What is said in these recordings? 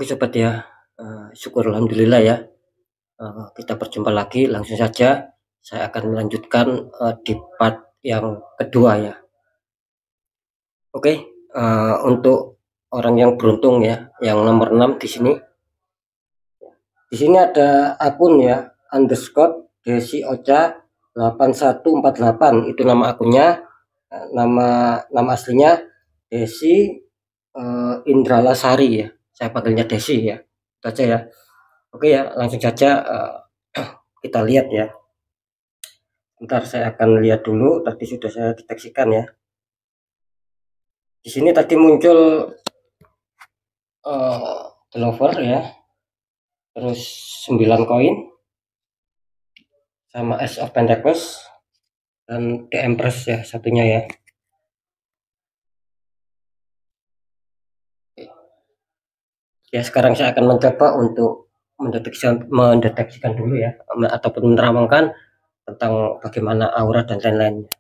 Oke sobat ya, syukur alhamdulillah ya, kita berjumpa lagi. Langsung saja saya akan melanjutkan, di part yang kedua ya. Oke, untuk orang yang beruntung ya, yang nomor 6 di sini. Di sini ada akun ya, _Desi_Ocha8148 itu nama akunnya. Nama aslinya Desi, Indralasari ya. Saya panggilnya Desi ya. Itu aja ya. Oke ya, langsung saja kita lihat ya. Ntar saya akan lihat dulu. Tadi sudah saya deteksikan ya. Di sini tadi muncul developer ya, terus 9 koin sama Ace of Pentacles dan The Empress ya satunya ya. Ya sekarang saya akan mencoba untuk mendeteksikan dulu ya, ataupun menerawangkan tentang bagaimana aura dan lain-lainnya.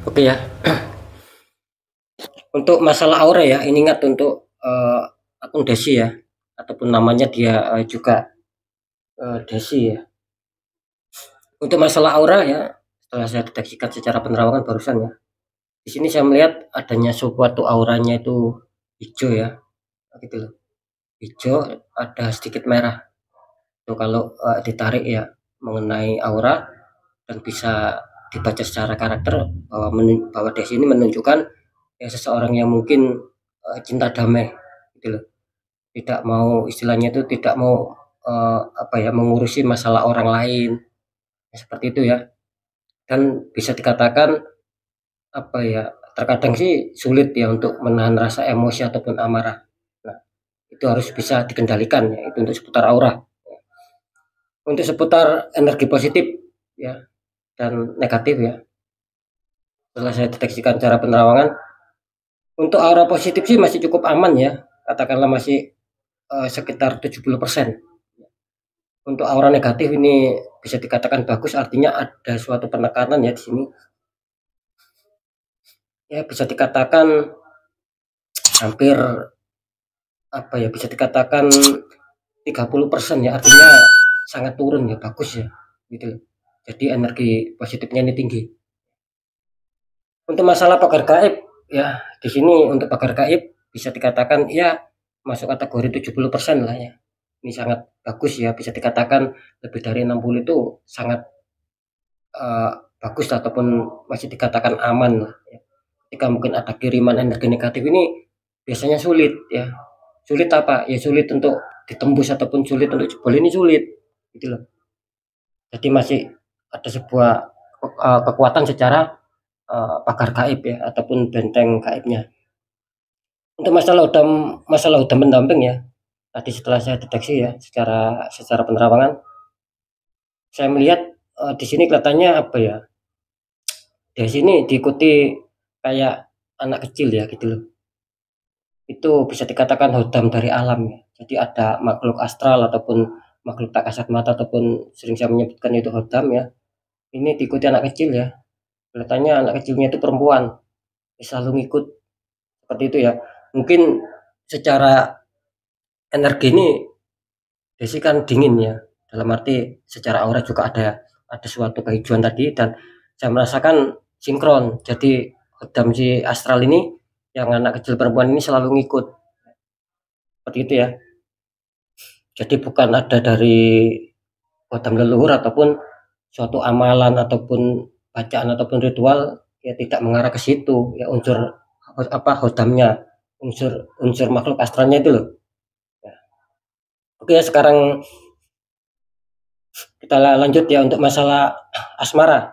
Oke ya. Untuk masalah aura ya, ini ingat untuk akun Desi ya, ataupun namanya dia juga Desi ya. Untuk masalah aura ya, setelah saya deteksikan secara penerawangan barusan ya, di sini saya melihat adanya suatu auranya itu hijau ya, gitu loh. Hijau ada sedikit merah. Itu kalau ditarik ya mengenai aura dan bisa dibaca secara karakter bahwa Desi ini menunjukkan ya seseorang yang mungkin cinta damai, gitu loh. Tidak mau, istilahnya itu tidak mau mengurusi masalah orang lain, ya, seperti itu ya. Dan bisa dikatakan terkadang sih sulit ya untuk menahan rasa emosi ataupun amarah. Nah, itu harus bisa dikendalikan ya, itu untuk seputar aura. Untuk seputar energi positif ya dan negatif ya, setelah saya deteksikan cara penerawangan, untuk aura positif sih masih cukup aman ya, katakanlah masih sekitar 70%. Untuk aura negatif ini bisa dikatakan bagus, artinya ada suatu penekanan ya di sini. Ya bisa dikatakan hampir bisa dikatakan 30% ya, artinya sangat turun ya, bagus ya, gitu. Jadi energi positifnya ini tinggi. Untuk masalah pagar gaib ya, di sini untuk pagar gaib bisa dikatakan ya masuk kategori 70% lah ya. Ini sangat bagus ya, bisa dikatakan lebih dari 60 itu sangat bagus ataupun masih dikatakan aman lah ya. Ketika mungkin ada kiriman energi negatif ini biasanya sulit ya. Sulit apa? Ya sulit untuk ditembus ataupun sulit untuk jebol, ini sulit gitu loh. Jadi masih ada sebuah kekuatan secara pagar gaib ya, ataupun benteng gaibnya. Untuk masalah udam pendamping ya, tadi setelah saya deteksi ya secara penerawangan, saya melihat di sini kelihatannya di sini diikuti kayak anak kecil ya, gitu loh. Itu bisa dikatakan hodam dari alam ya. Jadi ada makhluk astral ataupun makhluk tak kasat mata, ataupun sering saya menyebutkan itu hodam ya. Ini diikuti anak kecil ya. Kelihatannya anak kecilnya itu perempuan, selalu ngikut seperti itu ya. Mungkin secara energi ini Desi kan dingin ya, dalam arti secara aura juga ada suatu kehijauan tadi, dan saya merasakan sinkron. Jadi hodam si astral ini, yang anak kecil perempuan ini selalu ngikut seperti itu ya. Jadi bukan ada dari hodam leluhur ataupun suatu amalan ataupun bacaan ataupun ritual ya, tidak mengarah ke situ ya. Unsur hodamnya, unsur makhluk astralnya itu loh ya. Oke ya, sekarang kita lanjut ya untuk masalah asmara.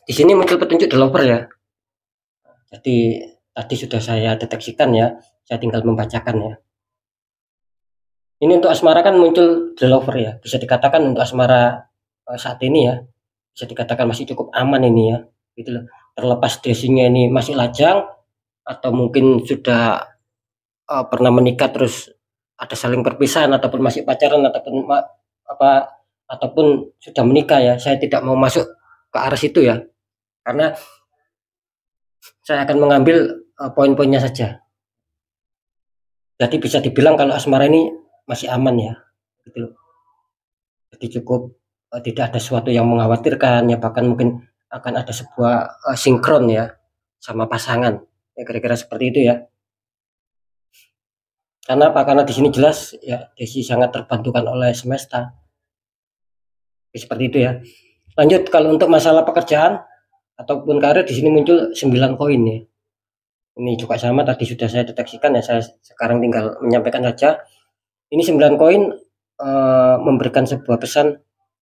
Di sini muncul petunjuk developer ya. Jadi tadi sudah saya deteksikan ya, saya tinggal membacakan ya. Ini untuk asmara kan muncul developer ya, bisa dikatakan untuk asmara saat ini ya, bisa dikatakan masih cukup aman ini ya, gitu loh. Terlepas dressingnya ini masih lajang atau mungkin sudah pernah menikah terus ada saling perpisahan ataupun masih pacaran ataupun apa ataupun sudah menikah ya, saya tidak mau masuk ke arah situ ya, karena saya akan mengambil poin-poinnya saja. Jadi bisa dibilang kalau asmara ini masih aman ya, gitu loh. Jadi cukup tidak ada sesuatu yang mengkhawatirkan ya, bahkan mungkin akan ada sebuah sinkron ya sama pasangan ya, kira-kira seperti itu ya. Karena apa? Karena di sini jelas ya Desi sangat terbantukan oleh semesta. Seperti itu ya. Lanjut, kalau untuk masalah pekerjaan ataupun karir di sini muncul 9 koin ya. Ini juga sama tadi sudah saya deteksikan ya, saya sekarang tinggal menyampaikan saja. Ini 9 koin memberikan sebuah pesan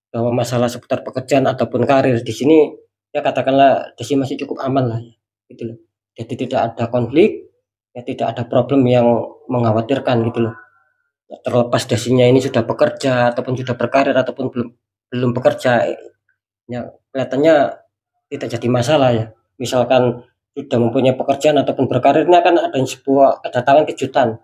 bahwa masalah seputar pekerjaan ataupun karir di sini ya katakanlah Desi masih cukup aman lah ya, gitu loh. Jadi tidak ada konflik, ya tidak ada problem yang mengkhawatirkan gitu loh. Ya, terlepas Desinya ini sudah bekerja ataupun sudah berkarir ataupun belum belum bekerja, ya kelihatannya tidak jadi masalah ya. Misalkan sudah mempunyai pekerjaan ataupun berkarir, ini akan ada sebuah kedatangan kejutan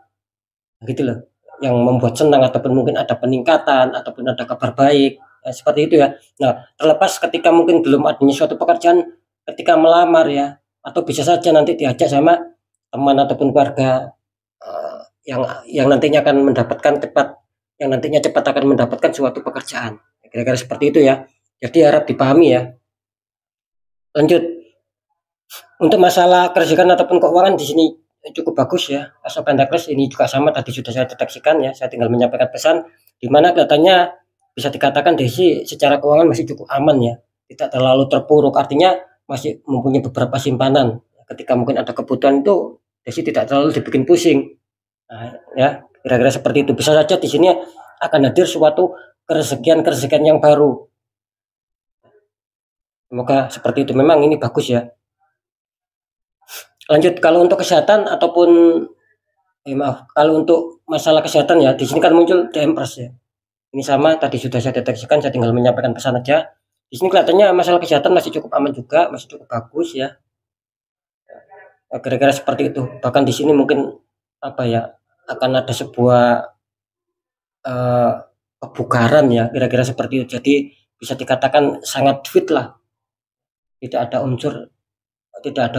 gitu loh, yang membuat senang ataupun mungkin ada peningkatan ataupun ada kabar baik ya, seperti itu ya. Nah, terlepas ketika mungkin belum adanya suatu pekerjaan, ketika melamar ya, atau bisa saja nanti diajak sama teman ataupun keluarga yang nantinya akan mendapatkan cepat, yang nantinya cepat akan mendapatkan suatu pekerjaan, kira-kira seperti itu ya. Jadi harap dipahami ya. Lanjut, untuk masalah kerjaan ataupun keuangan di sini cukup bagus ya. As of Pentacles ini juga sama tadi sudah saya deteksikan ya. Saya tinggal menyampaikan pesan di mana kelihatannya bisa dikatakan Desi secara keuangan masih cukup aman ya. Tidak terlalu terpuruk, artinya masih mempunyai beberapa simpanan. Ketika mungkin ada kebutuhan itu Desi tidak terlalu dibikin pusing. Nah, ya, kira-kira seperti itu. Bisa saja di sini akan hadir suatu kerezekian yang baru. Semoga seperti itu. Memang ini bagus ya. Lanjut, kalau untuk kesehatan ataupun maaf, kalau untuk masalah kesehatan ya di sini kan muncul The Empress ya. Ini sama tadi sudah saya deteksikan, saya tinggal menyampaikan pesan aja. Di sini kelihatannya masalah kesehatan masih cukup aman juga, masih cukup bagus ya. Kira-kira seperti itu. Bahkan di sini mungkin apa ya, akan ada sebuah uh, kebugaran ya, kira-kira seperti itu. Jadi bisa dikatakan sangat fit lah. Tidak ada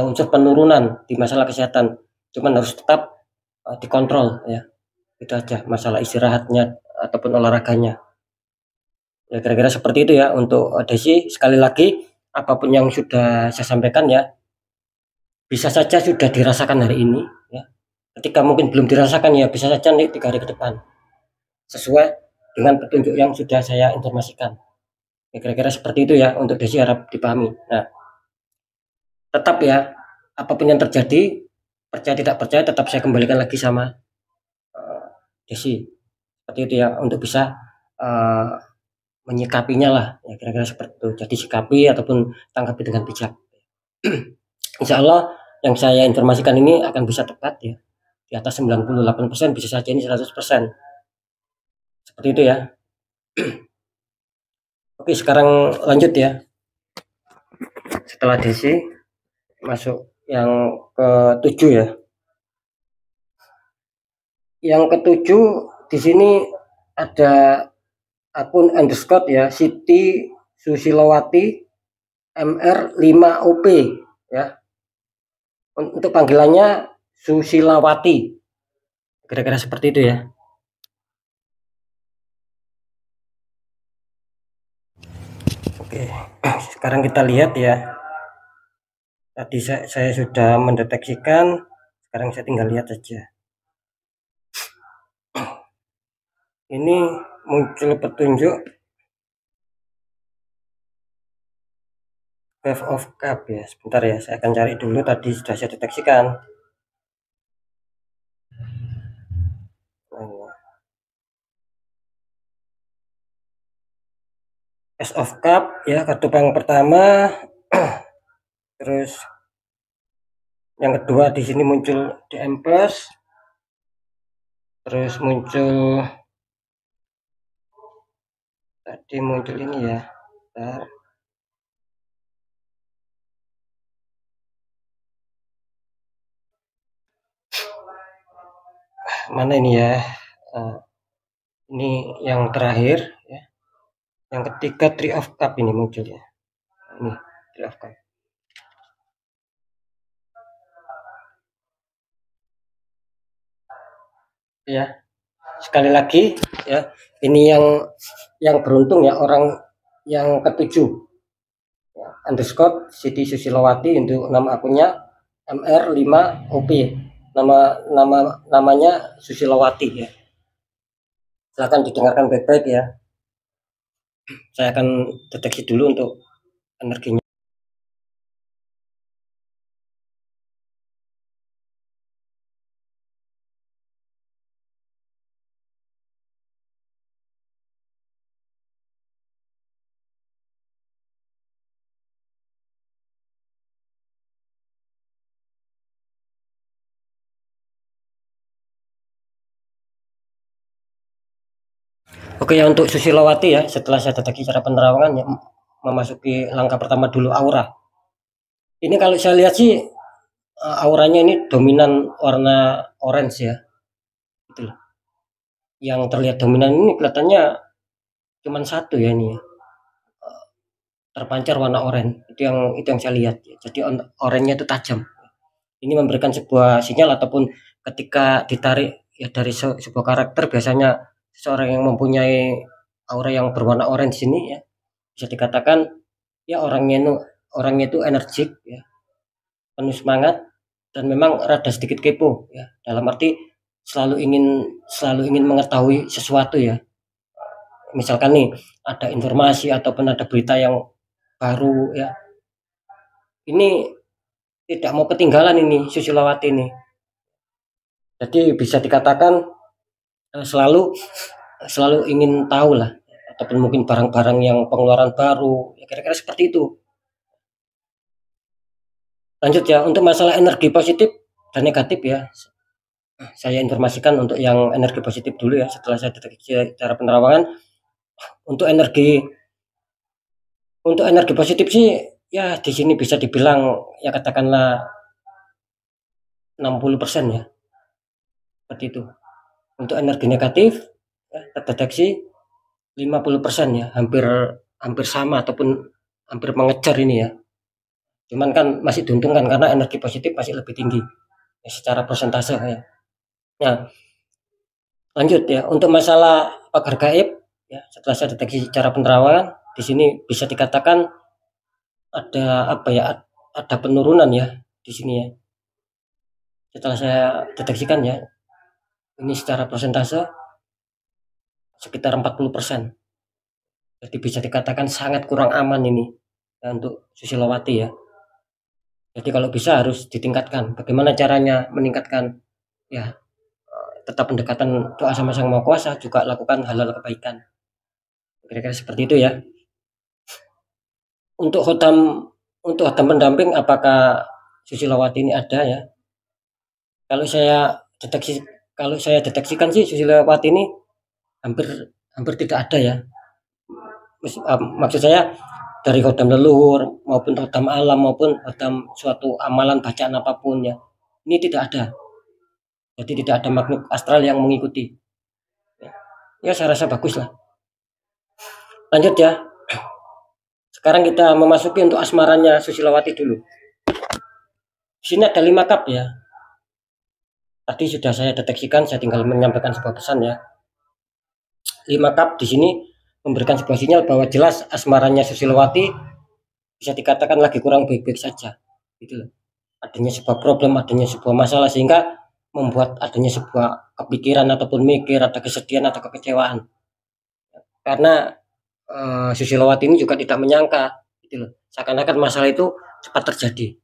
unsur penurunan di masalah kesehatan. Cuman harus tetap dikontrol ya. Itu aja masalah istirahatnya ataupun olahraganya. Ya kira-kira seperti itu ya untuk Desi. Sekali lagi apapun yang sudah saya sampaikan ya, bisa saja sudah dirasakan hari ini ya. Ketika mungkin belum dirasakan ya bisa saja nih 3 hari ke depan. Sesuai dengan petunjuk yang sudah saya informasikan. Ya, kira-kira seperti itu ya untuk Desi, harap dipahami. Nah, tetap ya apapun yang terjadi, percaya tidak percaya tetap saya kembalikan lagi sama Desi. Seperti itu ya untuk bisa menyikapinya lah ya, kira-kira seperti itu. Jadi sikapi ataupun tanggapi dengan bijak. Insya Allah yang saya informasikan ini akan bisa tepat ya, di atas 98%, bisa saja ini 100%, seperti itu ya. Oke, sekarang lanjut ya, setelah Desi masuk yang ke-7 ya. Yang ke-7 di sini ada akun underscore ya, Siti Susilowati MR5OP ya. Untuk panggilannya Susilawati. Kira-kira seperti itu ya. Oke, sekarang kita lihat ya. Tadi saya sudah mendeteksikan, sekarang saya tinggal lihat saja. Ini muncul petunjuk Wave of Cup ya. Sebentar ya, saya akan cari dulu, tadi sudah saya deteksikan. Ace of Cup ya, kartu yang pertama. Terus yang kedua di sini muncul The Empress. Terus muncul tadi muncul ini ya. Bentar. mana ini ya, ini yang terakhir ya, yang ketiga Three of Cup ini muncul ya, ini Three of Cup ya. Sekali lagi ya, ini yang beruntung ya, orang yang ketujuh ya, underscore Siti Susilowati untuk nama akunnya MR5OP, namanya Susilowati ya. Silahkan didengarkan baik-baik ya. Saya akan deteksi dulu untuk energinya. Oke ya, untuk Susilowati ya, setelah saya deteksi cara penerawangan ya, memasuki langkah pertama dulu aura. Ini kalau saya lihat sih auranya ini dominan warna orange ya. Gitu loh. Yang terlihat dominan ini kelihatannya cuman satu ya ini ya. Terpancar warna oranye. Itu yang saya lihat ya. Jadi oranye itu tajam. Ini memberikan sebuah sinyal, ataupun ketika ditarik ya dari sebuah karakter, biasanya seseorang yang mempunyai aura yang berwarna orange ini ya, bisa dikatakan ya orangnya itu energik ya, penuh semangat, dan memang rada sedikit kepo ya, dalam arti selalu ingin mengetahui sesuatu ya. Misalkan nih ada informasi ataupun ada berita yang baru ya, ini tidak mau ketinggalan ini Susilowati ini. Jadi bisa dikatakan selalu ingin tahu lah, ataupun mungkin barang-barang yang pengeluaran baru ya, kira-kira seperti itu. Lanjut ya, untuk masalah energi positif dan negatif ya, saya informasikan untuk yang energi positif dulu ya, setelah saya deteksi cara penerawangan. Untuk energi positif sih ya, di sini bisa dibilang ya katakanlah 60% ya, seperti itu. Untuk energi negatif ya, terdeteksi 50% ya, hampir sama ataupun hampir mengejar ini ya. Cuman kan masih diuntungkan karena energi positif masih lebih tinggi ya, secara persentase ya. Nah, lanjut ya, untuk masalah pagar gaib ya, setelah saya deteksi cara penerawangan, di sini bisa dikatakan ada apa ya, ada penurunan ya di sini ya. Setelah saya deteksikan ya, ini secara persentase sekitar 40%. Jadi bisa dikatakan sangat kurang aman ini ya, untuk Susilowati ya. Jadi kalau bisa harus ditingkatkan. Bagaimana caranya meningkatkan ya? Tetap pendekatan doa sama Sang Maha Kuasa, juga lakukan hal-hal kebaikan. Kira-kira seperti itu ya. Untuk hotam pendamping, apakah Susilowati ini ada ya? Kalau saya deteksikan sih Susilowati ini hampir tidak ada ya. Maksud saya dari hodam leluhur maupun hodam alam maupun hodam suatu amalan bacaan apapun ya, ini tidak ada. Jadi tidak ada makhluk astral yang mengikuti. Ya saya rasa bagus lah. Lanjut ya. Sekarang kita memasuki untuk asmaranya Susilowati dulu. Di sini ada 5 cup ya. Tadi sudah saya deteksikan, saya tinggal menyampaikan sebuah pesan ya. 5 cup di sini memberikan sebuah sinyal bahwa jelas asmaranya Susilowati bisa dikatakan lagi kurang baik-baik saja. Gitu loh. Adanya sebuah problem, adanya sebuah masalah, sehingga membuat adanya sebuah kepikiran ataupun mikir, ada kesedihan atau kekecewaan. Karena Susilowati ini juga tidak menyangka gitu loh, seakan-akan masalah itu cepat terjadi,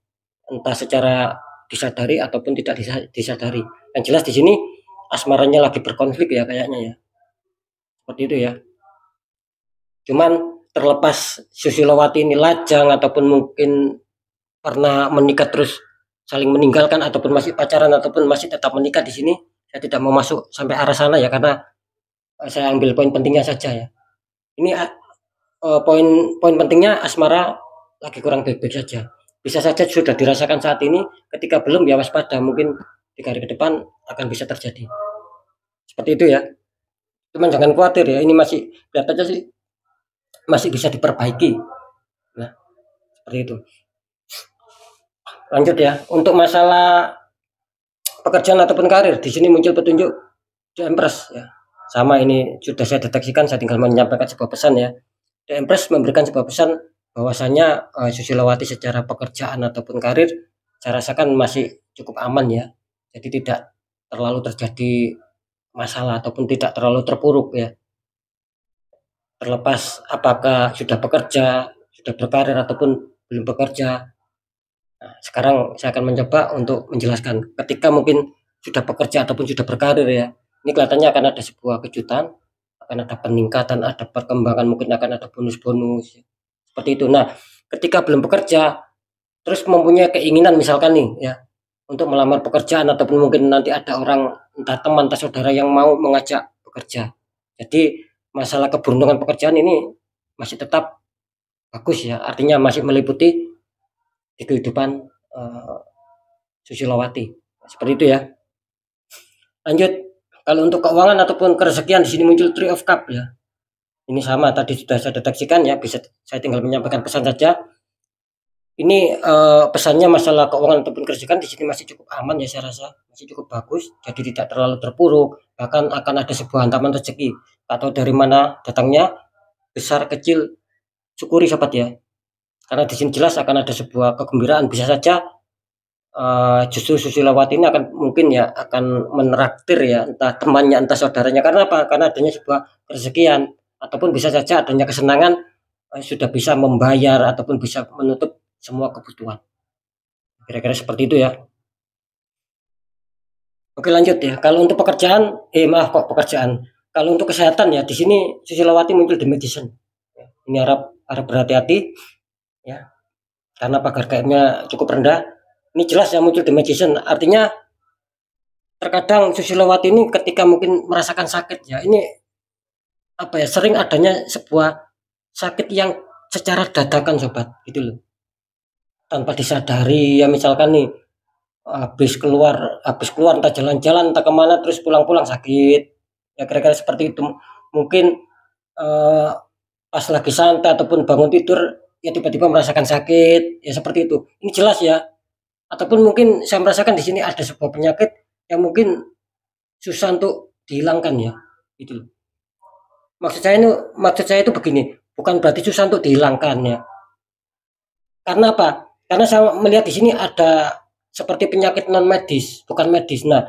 entah secara disadari ataupun tidak disadari. Yang jelas di sini asmaranya lagi berkonflik ya kayaknya ya, seperti itu ya. Cuman terlepas Susilowati ini lajang ataupun mungkin pernah menikah terus saling meninggalkan, ataupun masih pacaran ataupun masih tetap menikah, di sini saya tidak mau masuk sampai arah sana ya, karena saya ambil poin pentingnya saja ya. Ini poin pentingnya asmara lagi kurang baik-baik saja. Bisa saja sudah dirasakan saat ini, ketika belum ya waspada, mungkin 3 hari ke depan akan bisa terjadi. seperti itu ya. Cuman jangan khawatir ya, ini masih kelihatannya sih masih bisa diperbaiki. Nah, seperti itu. Lanjut ya, untuk masalah pekerjaan ataupun karir, di sini muncul petunjuk The Empress ya. Sama, ini sudah saya deteksikan, saya tinggal menyampaikan sebuah pesan ya. The Empress memberikan sebuah pesan bahwasanya Susilowati secara pekerjaan ataupun karir saya rasakan masih cukup aman ya. Jadi tidak terlalu terjadi masalah ataupun tidak terlalu terpuruk ya. Terlepas apakah sudah bekerja, sudah berkarir ataupun belum bekerja. Nah, sekarang saya akan mencoba untuk menjelaskan ketika mungkin sudah bekerja ataupun sudah berkarir ya. Ini kelihatannya akan ada sebuah kejutan, akan ada peningkatan, ada perkembangan, mungkin akan ada bonus-bonus seperti itu. Nah, ketika belum bekerja, terus mempunyai keinginan misalkan nih ya untuk melamar pekerjaan ataupun mungkin nanti ada orang entah teman entah saudara yang mau mengajak bekerja. Jadi masalah keberuntungan pekerjaan ini masih tetap bagus ya, artinya masih meliputi di kehidupan Susilowati. Seperti itu ya. Lanjut, kalau untuk keuangan ataupun kerezekian di sini muncul Three of Cup ya. Ini sama tadi sudah saya deteksikan ya, bisa saya tinggal menyampaikan pesan saja. Ini pesannya masalah keuangan ataupun kerezekian di sini masih cukup aman ya, saya rasa masih cukup bagus. Jadi tidak terlalu terpuruk, bahkan akan ada sebuah hantaman rezeki. Atau dari mana datangnya, besar kecil syukuri sobat ya. Karena di sini jelas akan ada sebuah kegembiraan, bisa saja justru Susilowati ini akan mungkin ya akan menraktir ya entah temannya entah saudaranya. Karena apa? Karena adanya sebuah kerezekian ataupun bisa saja adanya kesenangan, sudah bisa membayar ataupun bisa menutup semua kebutuhan. Kira-kira seperti itu ya. Oke, lanjut ya. Kalau untuk pekerjaan, maaf kok pekerjaan. Kalau untuk kesehatan ya di sini Susilowati muncul The Magician. Ini harap berhati-hati ya. Karena pagar gaibnya cukup rendah. Ini jelas ya muncul The Magician. Artinya terkadang Susilowati ini ketika mungkin merasakan sakit ya, ini apa ya, sering adanya sebuah sakit yang secara dadakan sobat gitu loh. Tanpa disadari ya, misalkan nih habis keluar entah jalan-jalan entah kemana terus pulang-pulang sakit ya, kira-kira seperti itu. Mungkin pas lagi santai ataupun bangun tidur ya tiba-tiba merasakan sakit ya, seperti itu. Ini jelas ya. Ataupun mungkin saya merasakan di sini ada sebuah penyakit yang mungkin susah untuk dihilangkan ya, gitu loh. Maksud saya itu begini, bukan berarti susah untuk dihilangkan ya. Karena apa? Karena saya melihat di sini ada seperti penyakit non medis, bukan medis. Nah,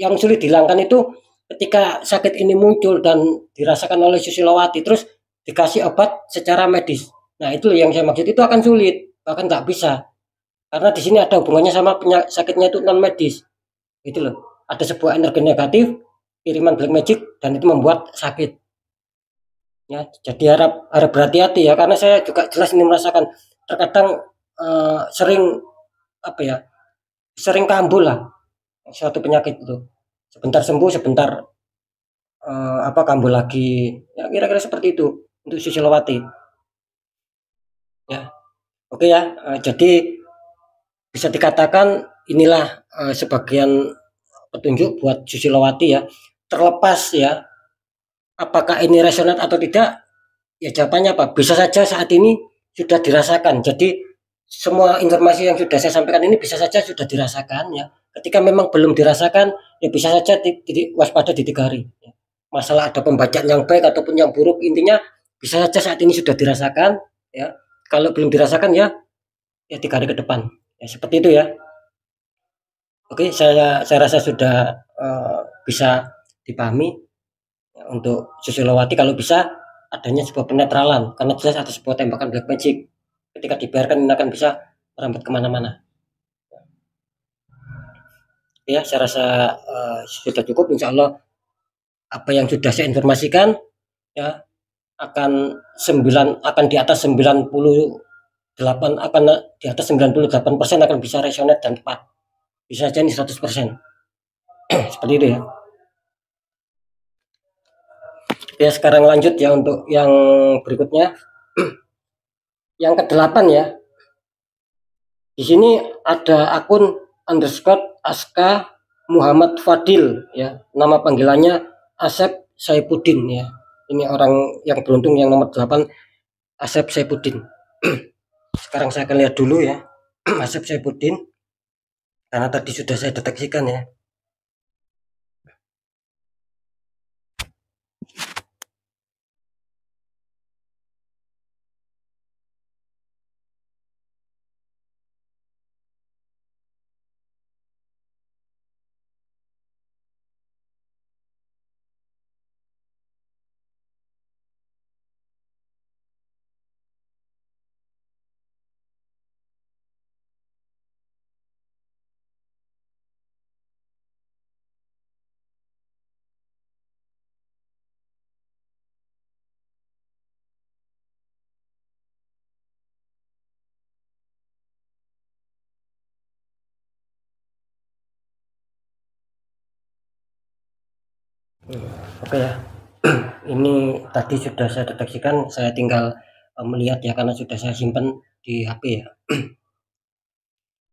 yang sulit dihilangkan itu ketika sakit ini muncul dan dirasakan oleh Susilowati terus dikasih obat secara medis. Nah, itu yang saya maksud, itu akan sulit, bahkan nggak bisa. Karena di sini ada hubungannya sama sakitnya itu non medis. Gitu loh. Ada sebuah energi negatif, kiriman black magic, dan itu membuat sakit. Ya, jadi harap berhati-hati ya, karena saya juga jelas ini merasakan terkadang sering apa ya, sering kambuh lah suatu penyakit itu. Sebentar sembuh, sebentar kambuh lagi. Ya, kira-kira seperti itu untuk Susilowati. Ya. Oke ya, jadi bisa dikatakan inilah sebagian petunjuk buat Susilowati ya. Terlepas ya apakah ini resonat atau tidak, ya jawabannya apa? Bisa saja saat ini sudah dirasakan. Jadi semua informasi yang sudah saya sampaikan ini bisa saja sudah dirasakan ya. Ketika memang belum dirasakan, ya bisa saja waspada di 3 hari. Masalah ada pembacaan yang baik ataupun yang buruk, intinya bisa saja saat ini sudah dirasakan ya. Kalau belum dirasakan ya 3 hari ke depan. Ya seperti itu ya. Oke, saya rasa sudah bisa dipahami. Untuk Susilowati kalau bisa adanya sebuah penetralan, karena jelas ada sebuah tembakan black magic. Ketika dibiarkan ini akan bisa merambat kemana-mana. Ya, saya rasa sudah cukup. Insya Allah apa yang sudah saya informasikan ya akan di atas 98, akan di atas 98% akan bisa resonate dan tepat. Bisa saja ini 100%. Seperti itu ya. Ya, sekarang lanjut ya untuk yang berikutnya. Yang ke-8 ya. Di sini ada akun _aska Muhammad Fadil ya, nama panggilannya Asep Saifuddin ya. Ini orang yang beruntung yang nomor 8, Asep Saifuddin. Sekarang saya akan lihat dulu ya Asep Saifuddin, karena tadi sudah saya deteksikan ya. Oke ya. Ini tadi sudah saya deteksikan, saya tinggal melihat ya, karena sudah saya simpan di HP ya.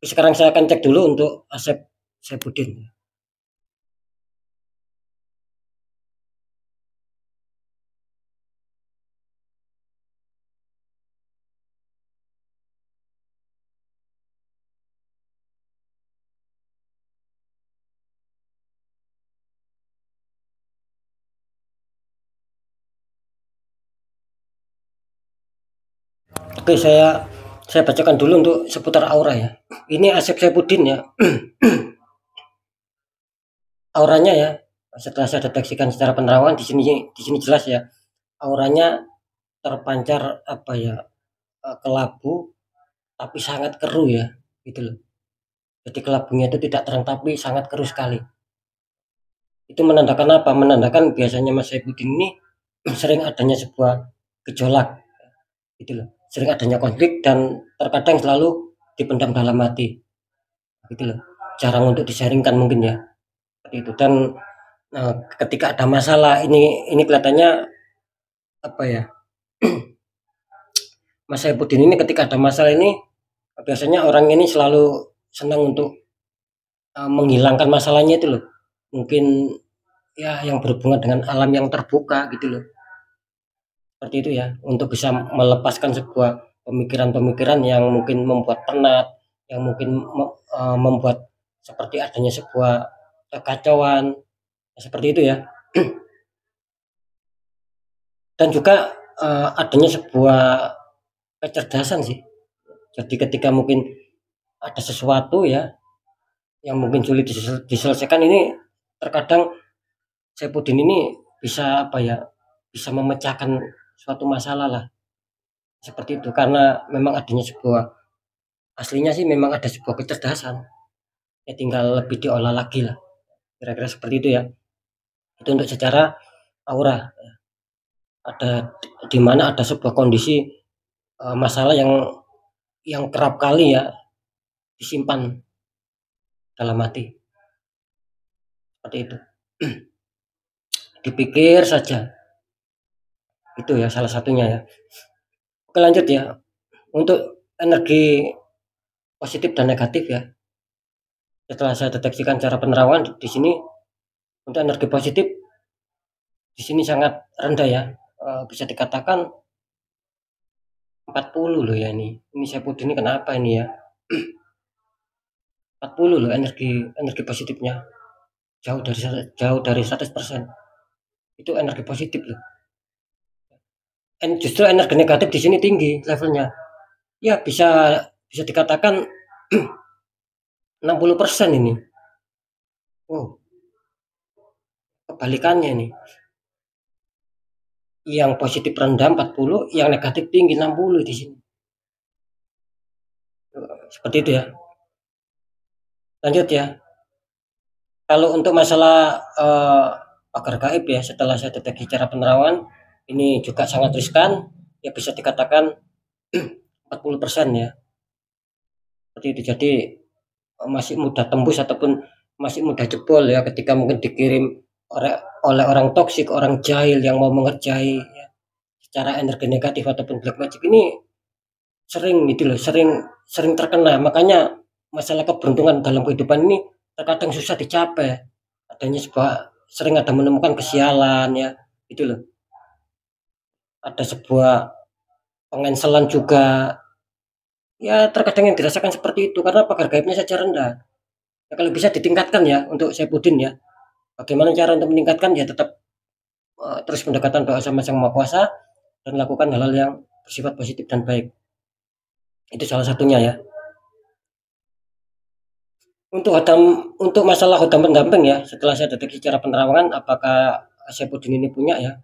Sekarang saya akan cek dulu untuk Asep Saifuddin. Oke, saya bacakan dulu untuk seputar aura ya. Ini Asep Saifuddin ya. Auranya ya, setelah saya deteksikan secara penerawan di sini jelas ya. Auranya terpancar apa ya? Kelabu tapi sangat keruh ya, gitu loh. Jadi kelabunya itu tidak terang tapi sangat keruh sekali. Itu menandakan apa? Menandakan biasanya Mas Saifuddin ini sering adanya sebuah gejolak, gitu loh. Sering adanya konflik dan terkadang selalu dipendam dalam hati, gitu loh. Jarang untuk disaringkan mungkin ya, seperti itu. Dan ketika ada masalah ini kelihatannya apa ya? Mas Saifuddin ini ketika ada masalah ini biasanya orang ini selalu senang untuk menghilangkan masalahnya itu loh. Mungkin ya yang berhubungan dengan alam yang terbuka gitu loh. Seperti itu ya, untuk bisa melepaskan sebuah pemikiran-pemikiran yang mungkin membuat penat, yang mungkin membuat seperti adanya sebuah kekacauan, seperti itu ya. Dan juga adanya sebuah kecerdasan sih. Jadi ketika mungkin ada sesuatu ya yang mungkin sulit diselesaikan, ini terkadang Saifuddin ini bisa apa ya, bisa memecahkan suatu masalah lah, seperti itu. Karena memang adanya sebuah, aslinya sih memang ada sebuah kecerdasan ya, tinggal lebih diolah lagi lah, kira-kira seperti itu ya. Itu untuk secara aura, ada di mana ada sebuah kondisi masalah yang kerap kali ya disimpan dalam hati, seperti itu. Dipikir saja, itu ya salah satunya ya. Oke, lanjut ya, untuk energi positif dan negatif ya. Setelah saya deteksikan cara penerawan di sini, untuk energi positif di sini sangat rendah ya. Bisa dikatakan 40 loh ya ini. Ini saya putih ini kenapa ini ya? 40 loh energi energi positifnya. Jauh dari 100%. Itu energi positif loh. Justru energi negatif di sini tinggi levelnya. Ya bisa bisa dikatakan 60% ini. Oh, kebalikannya nih. Yang positif rendah 40, yang negatif tinggi 60 di sini. Seperti itu ya. Lanjut ya. Kalau untuk masalah pagar gaib ya, setelah saya deteksi cara penerawan, ini juga sangat riskan, ya bisa dikatakan 40% ya. Seperti itu. Jadi masih mudah tembus ataupun masih mudah jebol ya, ketika mungkin dikirim oleh orang toksik, orang jahil yang mau mengerjai ya, secara energi negatif ataupun black magic ini sering gitu loh, sering terkena. Makanya masalah keberuntungan dalam kehidupan ini terkadang susah dicapai, adanya sering ada menemukan kesialan ya, gitu loh. Ada sebuah pengenselan juga, ya terkadang yang dirasakan seperti itu karena pagar gaibnya saja rendah. Ya, kalau bisa ditingkatkan ya untuk Saifuddin ya. Bagaimana cara untuk meningkatkan ya tetap terus pendekatan doa sama Sang Maha Kuasa dan lakukan hal-hal yang bersifat positif dan baik. Itu salah satunya ya. Untuk masalah hodam pendamping ya, setelah saya deteksi cara penerawangan apakah Saifuddin ini punya ya.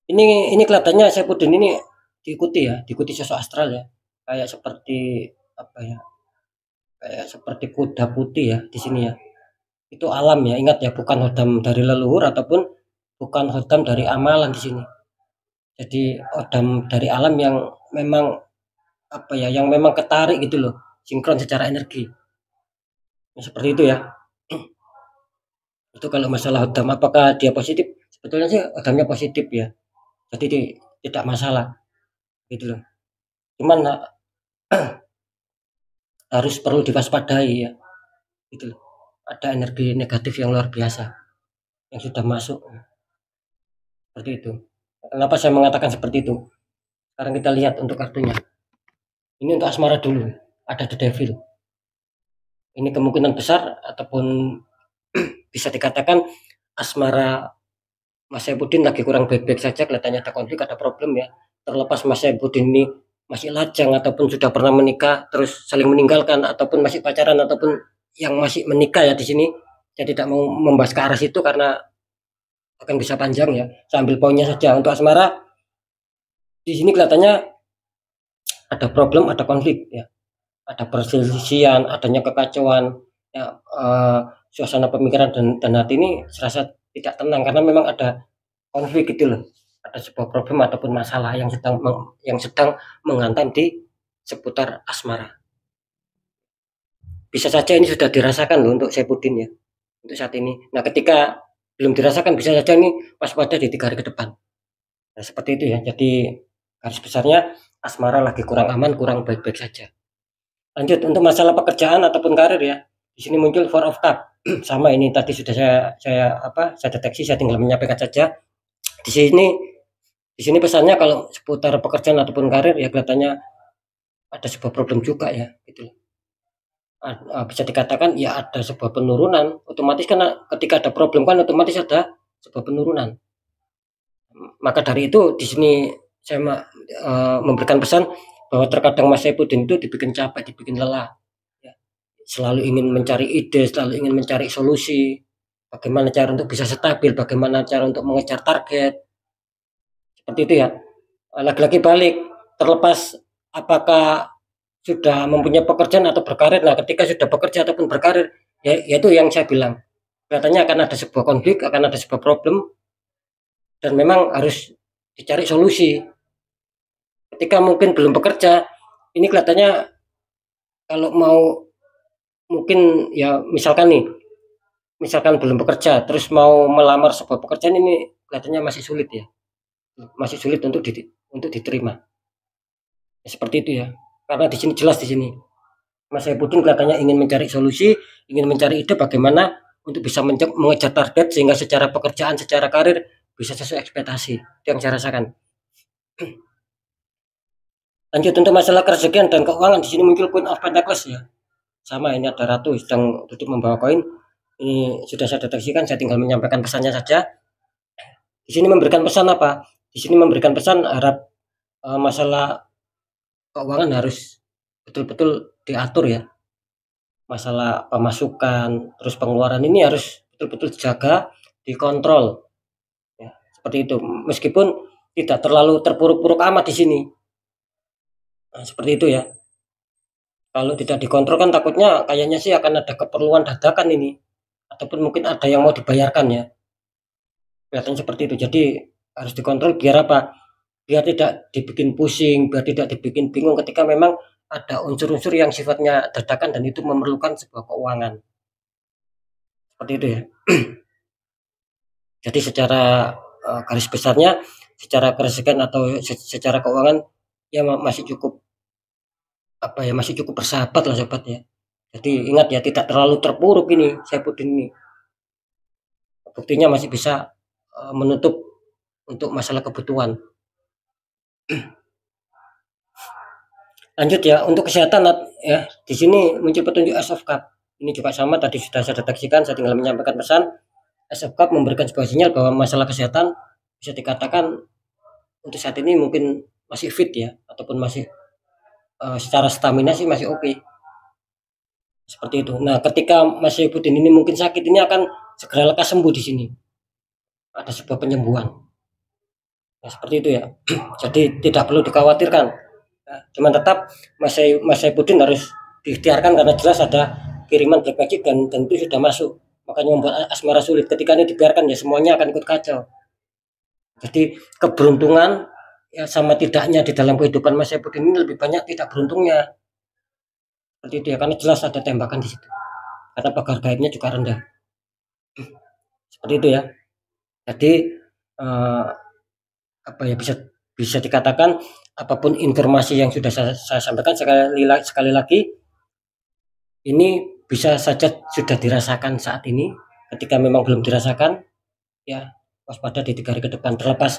Ini kelihatannya Saifuddin ini diikuti sosok astral ya. Kayak seperti apa ya? Kayak seperti kuda putih ya di sini ya. Itu alam ya, ingat ya, bukan hodam dari leluhur ataupun bukan hodam dari amalan di sini. Jadi hodam dari alam yang memang apa ya, yang memang ketarik gitu loh, sinkron secara energi. Ya, seperti itu ya. Itu kalau masalah hodam apakah dia positif? Sebetulnya sih hodamnya positif ya. Jadi tidak masalah gitu loh. Cuman harus perlu diwaspadai ya. Gitu loh. Ada energi negatif yang luar biasa yang sudah masuk. Seperti itu. Kenapa saya mengatakan seperti itu? Sekarang kita lihat untuk kartunya. Ini untuk asmara dulu. Ada The Devil. Ini kemungkinan besar ataupun bisa dikatakan asmara Mas Saifuddin lagi kurang baik-baik saja, kelihatannya ada konflik, ada problem ya. Terlepas Mas Saifuddin ini masih lajang ataupun sudah pernah menikah terus saling meninggalkan ataupun masih pacaran ataupun yang masih menikah ya di sini. Saya tidak mau membahas ke arah situ karena akan bisa panjang ya. Saya ambil poinnya saja untuk asmara. Di sini kelihatannya ada problem, ada konflik ya. Ada perselisihan, adanya kekacauan, ya, suasana pemikiran dan hati ini serasa tidak tenang karena memang ada konflik gitu loh. Ada sebuah problem ataupun masalah yang sedang menghantam di seputar asmara. Bisa saja ini sudah dirasakan loh untuk Saifuddin ya, untuk saat ini. Nah, ketika belum dirasakan bisa saja ini waspada di 3 hari ke depan. Nah, seperti itu ya. Jadi garis besarnya asmara lagi kurang aman, kurang baik-baik saja. Lanjut untuk masalah pekerjaan ataupun karir ya. Di sini muncul Four of Cup. Sama ini tadi sudah saya deteksi, saya tinggal menyampaikan saja. Di sini pesannya kalau seputar pekerjaan ataupun karir ya kelihatannya ada sebuah problem juga ya gitu. Bisa dikatakan ya ada sebuah penurunan otomatis karena ketika ada problem kan otomatis ada sebuah penurunan. Maka dari itu di sini saya memberikan pesan bahwa terkadang Mas Saifuddin itu dibikin capek, dibikin lelah. Ya. Selalu ingin mencari ide, selalu ingin mencari solusi. Bagaimana cara untuk bisa stabil, bagaimana cara untuk mengejar target. Seperti itu ya. Lagi-lagi balik, terlepas apakah sudah mempunyai pekerjaan atau berkarir. Nah, ketika sudah bekerja ataupun berkarir, ya itu yang saya bilang. Kelihatannya akan ada sebuah konflik, akan ada sebuah problem, dan memang harus dicari solusi. Ketika mungkin belum bekerja, ini kelihatannya kalau mau mungkin ya misalkan belum bekerja, terus mau melamar sebuah pekerjaan ini kelihatannya masih sulit ya, masih sulit untuk diterima. Ya, seperti itu ya, karena di sini jelas di sini Mas Saifuddin kelihatannya ingin mencari solusi, ingin mencari ide bagaimana untuk bisa mengejar target sehingga secara pekerjaan, secara karir bisa sesuai ekspektasi. Itu yang saya rasakan. Lanjut untuk masalah kerezekian dan keuangan, di sini muncul Queen of Pentacles ya. Sama ini ada ratu sedang duduk membawa koin. Ini sudah saya deteksikan, saya tinggal menyampaikan pesannya saja. Di sini memberikan pesan apa? Di sini memberikan pesan harap masalah keuangan harus betul-betul diatur ya. Masalah pemasukan, terus pengeluaran ini harus betul-betul dijaga, dikontrol. Ya, seperti itu. Meskipun tidak terlalu terpuruk-puruk amat di sini. Nah, seperti itu ya. Kalau tidak dikontrol kan takutnya kayaknya sih akan ada keperluan dadakan ini. Ataupun mungkin ada yang mau dibayarkan ya. Kelihatan seperti itu. Jadi harus dikontrol biar apa? Biar tidak dibikin pusing, biar tidak dibikin bingung ketika memang ada unsur-unsur yang sifatnya dadakan dan itu memerlukan sebuah keuangan. Seperti itu ya. Jadi secara garis besarnya, secara kerezekian atau secara keuangan ya masih cukup bersahabat lah sobat ya. Jadi ingat ya, tidak terlalu terpuruk ini Saifuddin ini. Buktinya masih bisa menutup untuk masalah kebutuhan. Lanjut ya, untuk kesehatan ya, di sini muncul petunjuk Ace of Cup. Ini juga sama, tadi sudah saya deteksikan, saya tinggal menyampaikan pesan. Ace of Cup memberikan sebuah sinyal bahwa masalah kesehatan bisa dikatakan untuk saat ini mungkin masih fit ya, ataupun masih secara stamina sih masih oke. Seperti itu. Nah, ketika Mas Saifuddin ini mungkin sakit, ini akan segera lekas sembuh di sini. Ada sebuah penyembuhan. Nah, seperti itu ya. Jadi tidak perlu dikhawatirkan. Nah, cuman tetap Mas Saifuddin harus diikhtiarkan karena jelas ada kiriman black magic dan tentu sudah masuk. Makanya membuat asmara sulit. Ketika ini dibiarkan ya semuanya akan ikut kacau. Jadi keberuntungan ya sama tidaknya di dalam kehidupan Mas Saifuddin ini lebih banyak tidak beruntungnya. Seperti itu ya, karena jelas ada tembakan di situ. Karena pagar gaibnya juga rendah. Seperti itu ya. Jadi apa ya, bisa dikatakan apapun informasi yang sudah saya sampaikan sekali lagi, ini bisa saja sudah dirasakan saat ini. Ketika memang belum dirasakan, ya waspada di 3 hari ke depan. Terlepas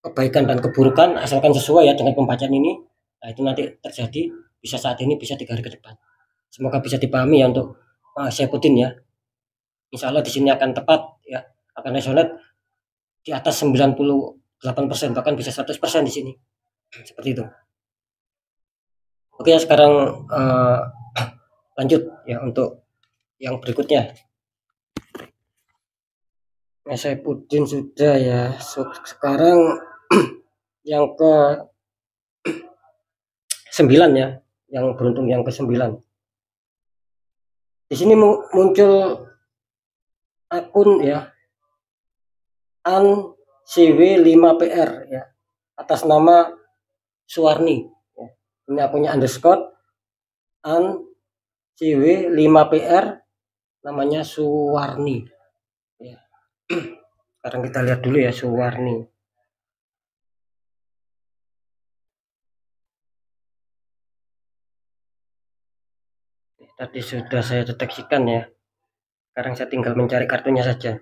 kebaikan dan keburukan, asalkan sesuai ya dengan pembacaan ini, nah itu nanti terjadi, bisa saat ini, bisa 3 hari ke depan. Semoga bisa dipahami ya untuk Saifuddin ya. Insya Allah di sini akan tepat ya, akan resonate di atas 98%, bahkan bisa 100% di sini. Seperti itu. Oke ya, sekarang lanjut ya untuk yang berikutnya. Nah, Saifuddin sudah ya. Sekarang yang ke 9 ya, yang beruntung yang ke 9. Di sini muncul akun ya, ANCW5PR ya, atas nama Suwarni ya. Ini akunnya underscore ANCW5PR, namanya Suwarni ya. Sekarang kita lihat dulu ya Suwarni. Tadi sudah saya deteksikan ya. Sekarang saya tinggal mencari kartunya saja.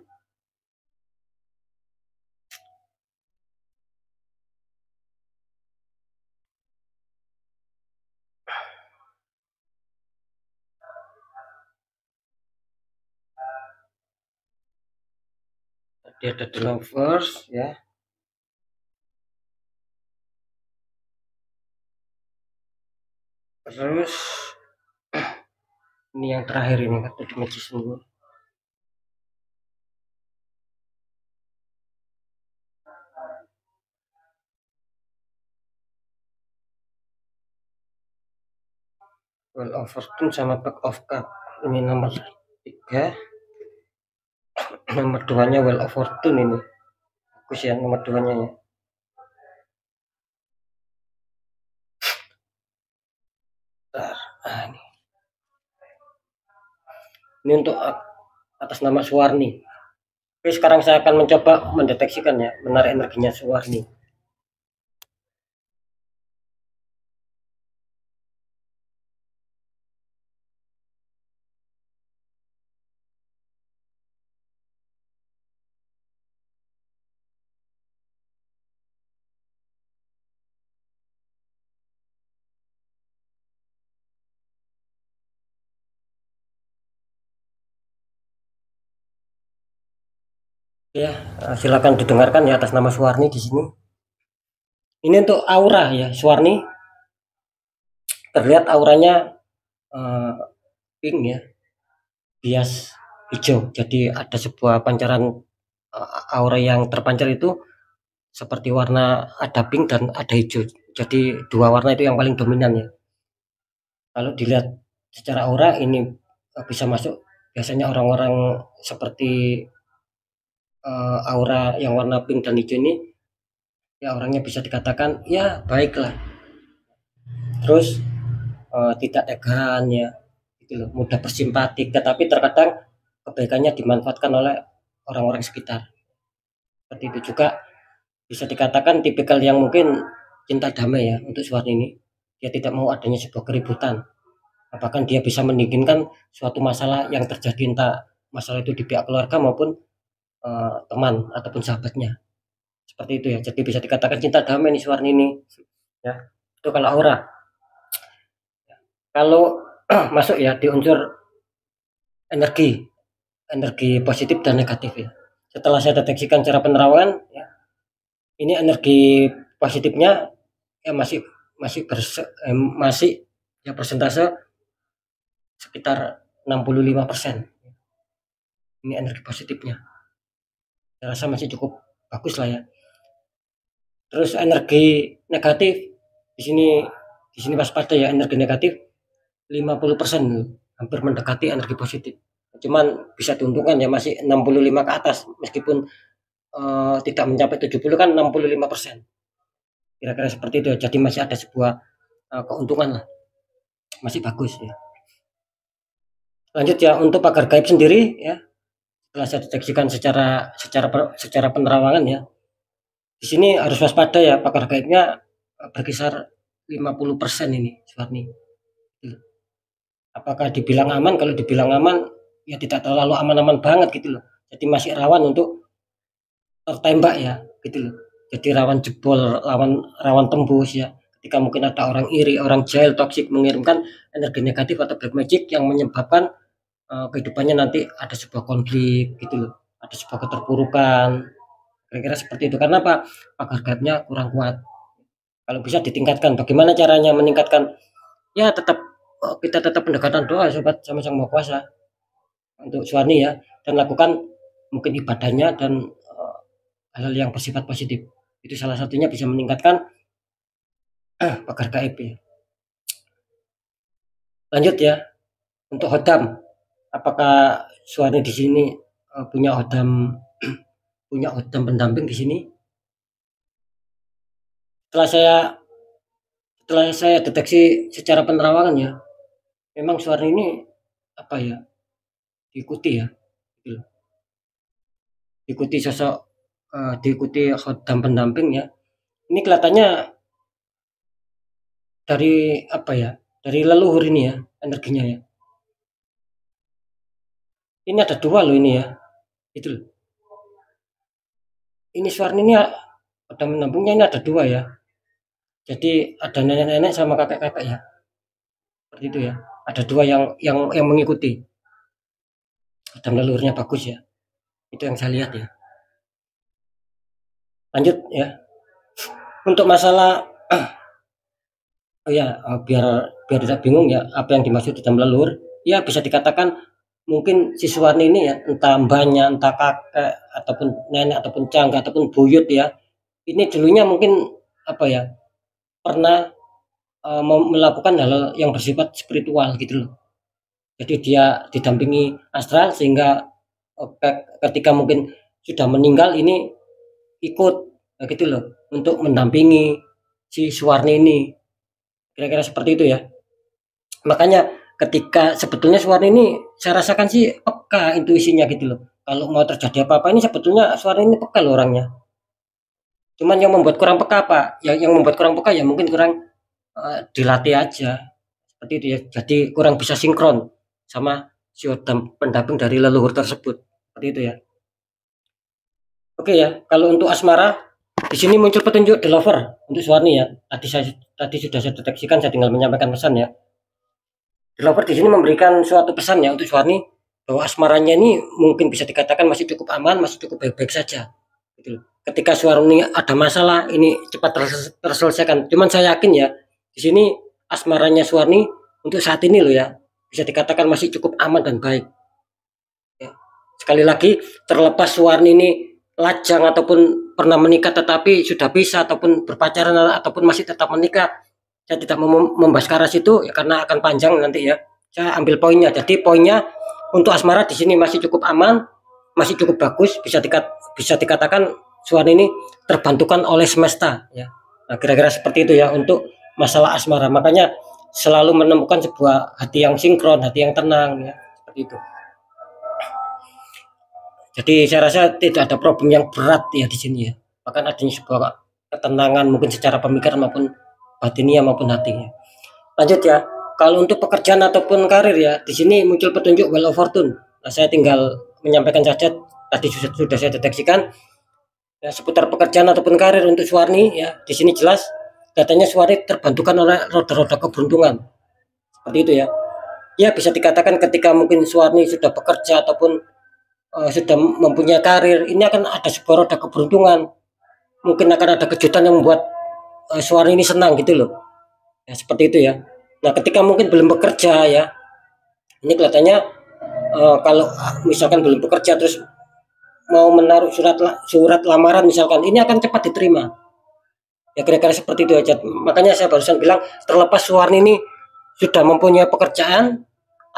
Tadi ada The Lovers ya. Terus ini yang terakhir ini kartu The Magician. Well of Fortune sama Pack of Cup. Ini nomor 3. Nomor 2-nya Well of Fortune ini. Bagus ya nomor 2-nya ya. Nah, ini untuk atas nama Suwarni. Oke, sekarang saya akan mencoba mendeteksikan ya, menarik energinya Suwarni. Ya, silakan didengarkan ya atas nama Suwarni di sini. Ini untuk aura ya, Suwarni. Terlihat auranya pink ya, bias hijau. Jadi ada sebuah pancaran aura yang terpancar itu seperti warna, ada pink dan ada hijau. Jadi dua warna itu yang paling dominan ya. Kalau dilihat secara aura ini bisa masuk biasanya orang-orang seperti aura yang warna pink dan hijau ini ya, orangnya bisa dikatakan ya baiklah, terus tidak tegaan ya gitu loh, mudah bersimpatik, tetapi terkadang kebaikannya dimanfaatkan oleh orang-orang sekitar. Seperti itu juga bisa dikatakan tipikal yang mungkin cinta damai ya untuk Suwarni ini. Dia tidak mau adanya sebuah keributan. Apakah dia bisa mendinginkan suatu masalah yang terjadi, entah masalah itu di pihak keluarga maupun teman ataupun sahabatnya. Seperti itu ya. Jadi bisa dikatakan cinta damai nih Suwarni ini. Ya. Itu kalau aura. Kalau masuk ya di unsur energi, energi positif dan negatif ya. Setelah saya deteksikan cara penerawangan, ya, ini energi positifnya ya masih masih ya persentase sekitar 65%. Ini energi positifnya. Saya rasa masih cukup bagus lah ya. Terus energi negatif di sini waspada ya, energi negatif 50%, hampir mendekati energi positif. Cuman bisa diuntungkan ya masih 65 ke atas, meskipun tidak mencapai 70 kan 65%. Kira-kira seperti itu ya. Jadi masih ada sebuah keuntungan lah. Masih bagus ya. Lanjut ya, untuk pagar gaib sendiri ya, setelah saya deteksikan secara penerawangan ya. Di sini harus waspada ya, pagar gaibnya berkisar 50% ini, Suwarni. Apakah dibilang aman? Kalau dibilang aman, ya tidak terlalu aman-aman banget gitu loh. Jadi masih rawan untuk tertembak ya, gitu loh. Jadi rawan jebol, rawan tembus ya. Ketika mungkin ada orang iri, orang jahil, toksik mengirimkan energi negatif atau black magic yang menyebabkan kehidupannya nanti ada sebuah konflik gitu loh, ada sebuah keterpurukan. Kira-kira seperti itu. Karena apa? Pagar gaibnya kurang kuat. Kalau bisa ditingkatkan, bagaimana caranya meningkatkan? Ya kita tetap pendekatan doa sobat sama Sang Maha Kuasa untuk Suwarni ya, dan lakukan mungkin ibadahnya dan hal-hal yang bersifat positif. Itu salah satunya bisa meningkatkan pagar gaib ya. Lanjut ya, untuk hodam. Apakah Suwarni di sini punya hodam pendamping di sini? Setelah saya deteksi secara penerawangan ya, memang Suwarni ini apa ya, diikuti ya, gitu. Diikuti hodam pendamping ya. Ini kelihatannya dari apa ya, dari leluhur ini ya, energinya ya. Ini ada 2 loh ini ya, itu loh. Ini Suwarni ini hodam pendampingnya ini ada 2 ya. Jadi ada nenek-nenek sama kakek-kakek ya, seperti itu ya. Ada 2 yang mengikuti. Hodam leluhurnya bagus ya. Itu yang saya lihat ya. Lanjut ya. Untuk masalah oh ya, biar tidak bingung ya apa yang dimaksud hodam leluhur. Ya bisa dikatakan mungkin si Suwarni ini ya, entah mbahnya, entah kakek ataupun nenek ataupun cangga ataupun buyut ya. Ini dulunya mungkin apa ya, pernah melakukan hal yang bersifat spiritual gitu loh. Jadi dia didampingi astral sehingga ketika mungkin sudah meninggal ini ikut gitu loh untuk mendampingi si Suwarni ini. Kira-kira seperti itu ya. Makanya ketika sebetulnya Suwarni ini saya rasakan sih peka intuisinya gitu loh. Kalau mau terjadi apa-apa ini sebetulnya Suwarni ini peka loh orangnya. Cuman yang membuat kurang peka apa? Yang membuat kurang peka ya mungkin kurang dilatih aja. Seperti itu ya. Jadi kurang bisa sinkron sama si pendamping dari leluhur tersebut. Seperti itu ya. Oke ya, kalau untuk asmara di sini muncul petunjuk The Lover untuk Suwarni ya. Tadi sudah saya deteksikan, saya tinggal menyampaikan pesan ya. The Lover di sini memberikan suatu pesan ya untuk Suwarni bahwa asmaranya ini mungkin bisa dikatakan masih cukup aman, masih cukup baik-baik saja. Gitu. Ketika Suwarni ada masalah, ini cepat terselesaikan. Cuman saya yakin ya, di sini asmaranya Suwarni untuk saat ini loh ya, bisa dikatakan masih cukup aman dan baik. Ya. Sekali lagi, terlepas Suwarni ini lajang ataupun pernah menikah tetapi sudah bisa ataupun berpacaran ataupun masih tetap menikah, saya tidak membahas ke arah situ ya, karena akan panjang nanti ya. Saya ambil poinnya. Jadi poinnya untuk asmara di sini masih cukup aman, masih cukup bagus, bisa dikatakan Suwarni ini terbantukan oleh semesta ya. Nah, kira-kira seperti itu ya untuk masalah asmara. Makanya selalu menemukan sebuah hati yang sinkron, hati yang tenang ya, seperti itu. Jadi saya rasa tidak ada problem yang berat ya di sini ya. Bahkan adanya sebuah ketenangan mungkin secara pemikiran maupun batinia maupun hatinya. Lanjut ya. Kalau untuk pekerjaan ataupun karir ya, di sini muncul petunjuk Wheel of Fortune. Nah, saya tinggal menyampaikan saja tadi sudah saya deteksikan ya, seputar pekerjaan ataupun karir untuk Suwarni ya. Di sini jelas datanya Suwarni terbantukan oleh roda-roda keberuntungan. Seperti itu ya. Ya bisa dikatakan ketika mungkin Suwarni sudah bekerja ataupun sudah mempunyai karir, ini akan ada sebuah roda keberuntungan. Mungkin akan ada kejutan yang membuat Suwarni ini senang gitu loh. Ya, seperti itu ya. Nah, ketika mungkin belum bekerja ya, ini kelihatannya kalau misalkan belum bekerja terus mau menaruh surat lamaran misalkan, ini akan cepat diterima. Ya kira-kira seperti itu aja. Makanya saya barusan bilang terlepas Suwarni ini sudah mempunyai pekerjaan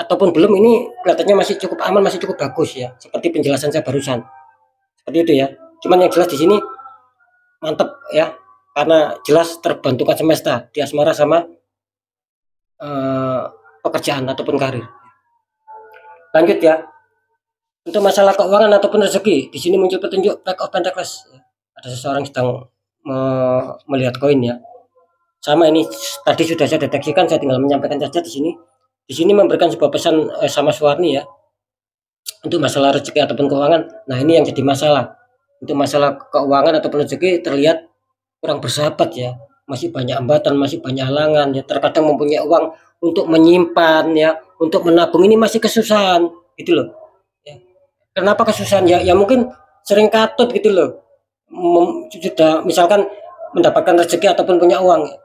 ataupun belum, ini kelihatannya masih cukup aman, masih cukup bagus ya. Seperti penjelasan saya barusan. Seperti itu ya. Cuman yang jelas di sini mantep ya, karena jelas terbantukan semesta di asmara sama pekerjaan ataupun karir. Lanjut ya. Untuk masalah keuangan ataupun rezeki, di sini muncul petunjuk Pack of Pentacles. Ada seseorang sedang melihat koin ya. Sama ini tadi sudah saya deteksikan, saya tinggal menyampaikan saja di sini. Di sini memberikan sebuah pesan sama Suwarni ya. Untuk masalah rezeki ataupun keuangan. Nah, ini yang jadi masalah. Untuk masalah keuangan ataupun rezeki terlihat kurang bersahabat ya. Masih banyak hambatan, masih banyak halangan ya. Terkadang mempunyai uang untuk menyimpan ya, untuk menabung ini masih kesusahan gitu loh. Ya. Kenapa kesusahan ya? Ya mungkin sering katut gitu loh. Sudah misalkan mendapatkan rezeki ataupun punya uang ya.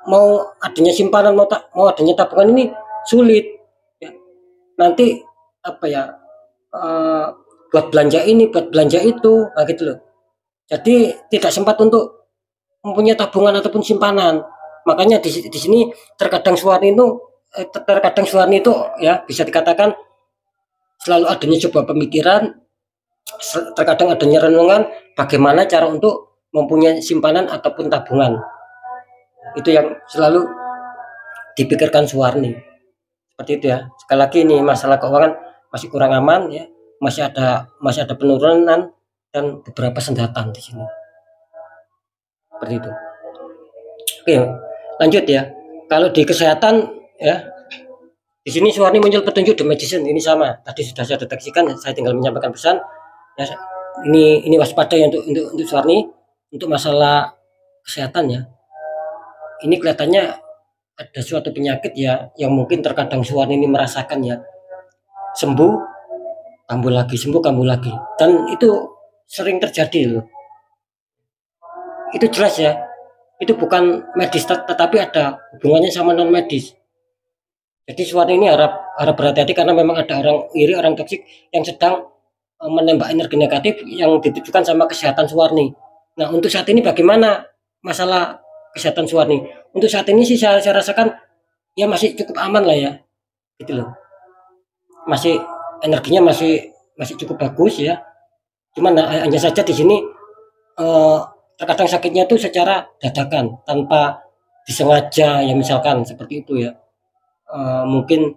Mau adanya simpanan, mau adanya tabungan ini sulit ya. Nanti apa ya, buat belanja ini, buat belanja itu, nah gitu loh. Jadi tidak sempat untuk mempunyai tabungan ataupun simpanan. Makanya di sini terkadang Suwarni itu ya bisa dikatakan selalu adanya sebuah pemikiran, terkadang adanya renungan bagaimana cara untuk mempunyai simpanan ataupun tabungan. Itu yang selalu dipikirkan Suwarni. Seperti itu ya. Sekali lagi ini masalah keuangan masih kurang aman ya. Masih ada penurunan dan beberapa sendatan di sini. Seperti itu. Oke, lanjut ya. Kalau di kesehatan ya, di sini Suwarni muncul petunjuk The Magician. Ini sama. Tadi sudah saya deteksikan. Saya tinggal menyampaikan pesan. Ya, ini waspada ya untuk Suwarni untuk masalah kesehatan ya. Ini kelihatannya ada suatu penyakit ya yang mungkin terkadang Suwarni ini merasakan ya. Sembuh, kambuh lagi, sembuh, kambuh lagi. Dan itu sering terjadi loh. Itu jelas ya. Itu bukan medis tetapi ada hubungannya sama non medis. Jadi Suwarni ini harap berhati-hati karena memang ada orang iri, orang toksik yang sedang menembak energi negatif yang ditujukan sama kesehatan Suwarni. Nah, untuk saat ini bagaimana masalah kesehatan Suwarni? Untuk saat ini sih saya rasakan ya masih cukup aman lah ya. Gitu loh. Masih energinya masih cukup bagus ya. Cuman hanya saja di sini terkadang sakitnya itu secara dadakan tanpa disengaja ya, misalkan seperti itu ya. Mungkin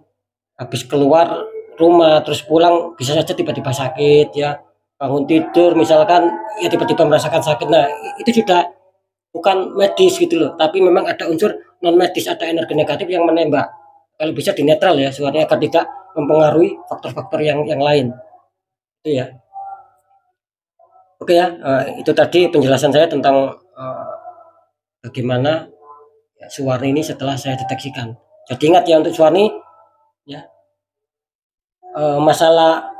habis keluar rumah terus pulang bisa saja tiba-tiba sakit ya, bangun tidur misalkan ya tiba-tiba merasakan sakit. Nah, itu sudah bukan medis gitu loh, tapi memang ada unsur non medis, ada energi negatif yang menembak. Kalau bisa dinetral ya suaranya agar tidak mempengaruhi faktor-faktor yang lain itu ya. Oke ya, itu tadi penjelasan saya tentang bagaimana ya, Suwarni ini setelah saya deteksikan. Jadi ingat ya untuk Suwarni ya, masalah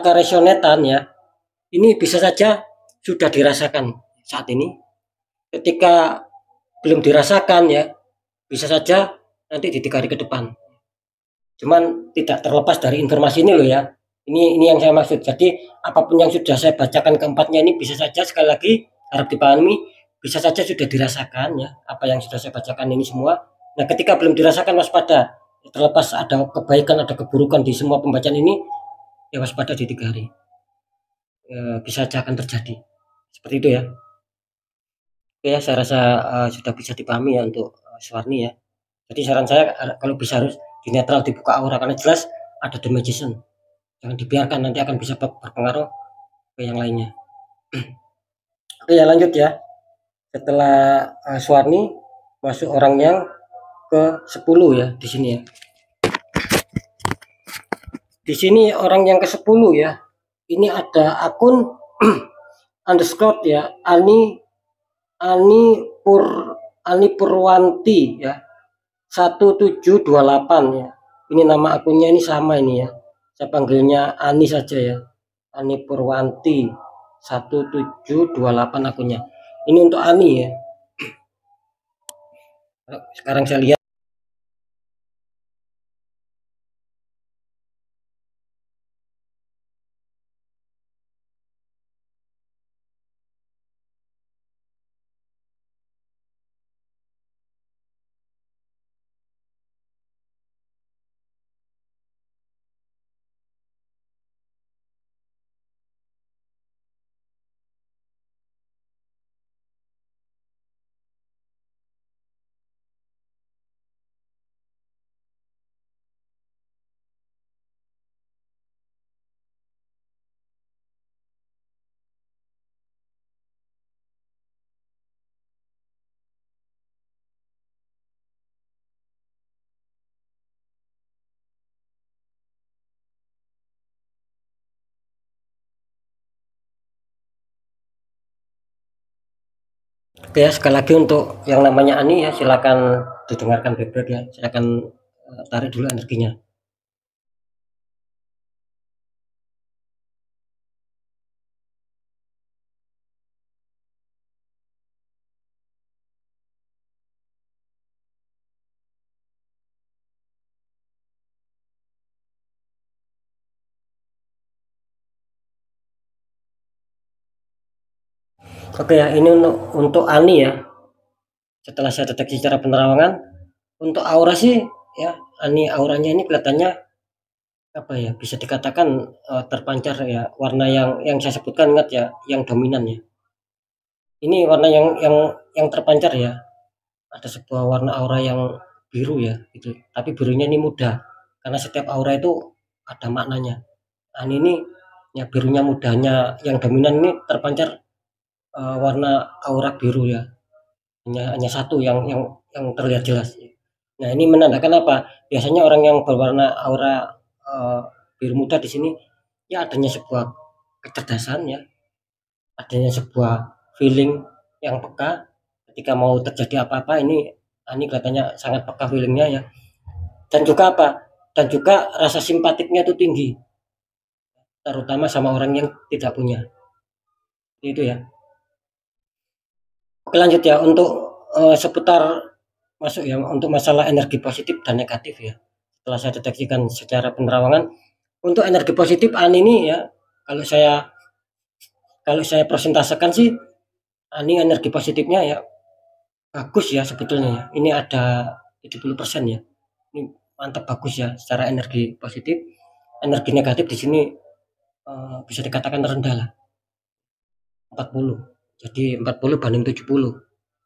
keresionetan ya, ini bisa saja sudah dirasakan saat ini. Ketika belum dirasakan ya, bisa saja nanti di 3 hari ke depan. Cuman tidak terlepas dari informasi ini loh ya. Ini yang saya maksud. Jadi apapun yang sudah saya bacakan keempatnya ini bisa saja, sekali lagi harap dipahami, bisa saja sudah dirasakan ya apa yang sudah saya bacakan ini semua. Nah, ketika belum dirasakan waspada. Terlepas ada kebaikan ada keburukan di semua pembacaan ini, ya waspada di 3 hari. Bisa saja akan terjadi. Seperti itu ya. Oke ya, saya rasa sudah bisa dipahami ya untuk Suwarni ya. Jadi saran saya kalau bisa harus dinetral, dibuka aura, karena jelas ada The Magician. Jangan dibiarkan, nanti akan bisa berpengaruh ke yang lainnya. Oke ya, lanjut ya. Setelah Suwarni masuk orang yang ke 10 ya di sini ya. Di sini orang yang ke-10 ya. Ini ada akun underscore ya, Ani Pur Ani Purwanti ya. 1728 ya. Ini nama akunnya ini sama ini ya. Saya panggilnya Ani saja ya. Ani Purwanti 1728 akunnya. Ini untuk Ani ya. Sekarang saya lihat. Oke ya, sekali lagi untuk yang namanya Ani ya, silakan didengarkan baik-baik ya. Saya akan tarik dulu energinya. Oke ya, ini untuk Ani ya. Setelah saya deteksi secara penerawangan, untuk aura sih ya, Ani auranya ini kelihatannya apa ya, bisa dikatakan terpancar ya, warna yang saya sebutkan, ingat ya, yang dominan ya. Ini warna yang terpancar ya. Ada sebuah warna aura yang biru ya gitu. Tapi birunya ini muda. Karena setiap aura itu ada maknanya. Ani ini ya, birunya mudanya yang dominan ini terpancar warna aura biru ya. Hanya satu yang terlihat jelas. Nah, ini menandakan apa? Biasanya orang yang berwarna aura biru muda di sini ya, adanya sebuah kecerdasan ya, adanya sebuah feeling yang peka ketika mau terjadi apa-apa. Ini kelihatannya sangat peka feelingnya ya. Dan juga apa? Dan juga rasa simpatiknya itu tinggi, terutama sama orang yang tidak punya. Itu ya. Oke, lanjut ya untuk seputar masuk ya, untuk masalah energi positif dan negatif ya. Setelah saya deteksikan secara penerawangan, untuk energi positif Ani ini ya, kalau saya presentasekan sih, Ani energi positifnya ya bagus ya sebetulnya ya. Ini ada 70% ya. Ini mantap, bagus ya secara energi positif. Energi negatif di sini bisa dikatakan rendah lah, 40. Jadi 40 banding 70.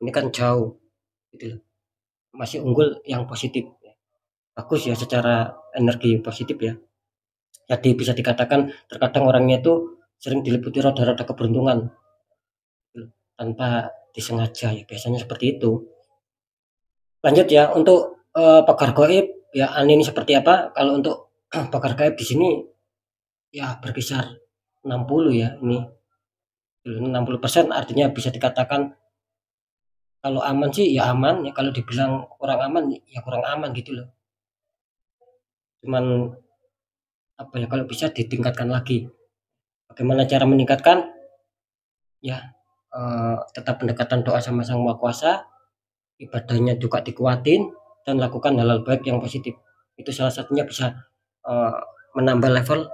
Ini kan jauh gitu loh. Masih unggul yang positif. Bagus ya secara energi positif ya. Jadi bisa dikatakan terkadang orangnya itu sering diliputi roda-roda keberuntungan gitu loh, tanpa disengaja ya, biasanya seperti itu. Lanjut ya untuk pakar gaib ya, Ani ini seperti apa? Kalau untuk pakar gaib di sini ya berkisar 60 ya ini. 60% artinya bisa dikatakan kalau aman sih ya aman ya, kalau dibilang kurang aman ya kurang aman gitu loh. Cuman apa ya, kalau bisa ditingkatkan lagi. Bagaimana cara meningkatkan? Ya tetap pendekatan doa sama Sang Maha Kuasa, ibadahnya juga dikuatin, dan lakukan hal-hal baik yang positif. Itu salah satunya bisa uh, menambah level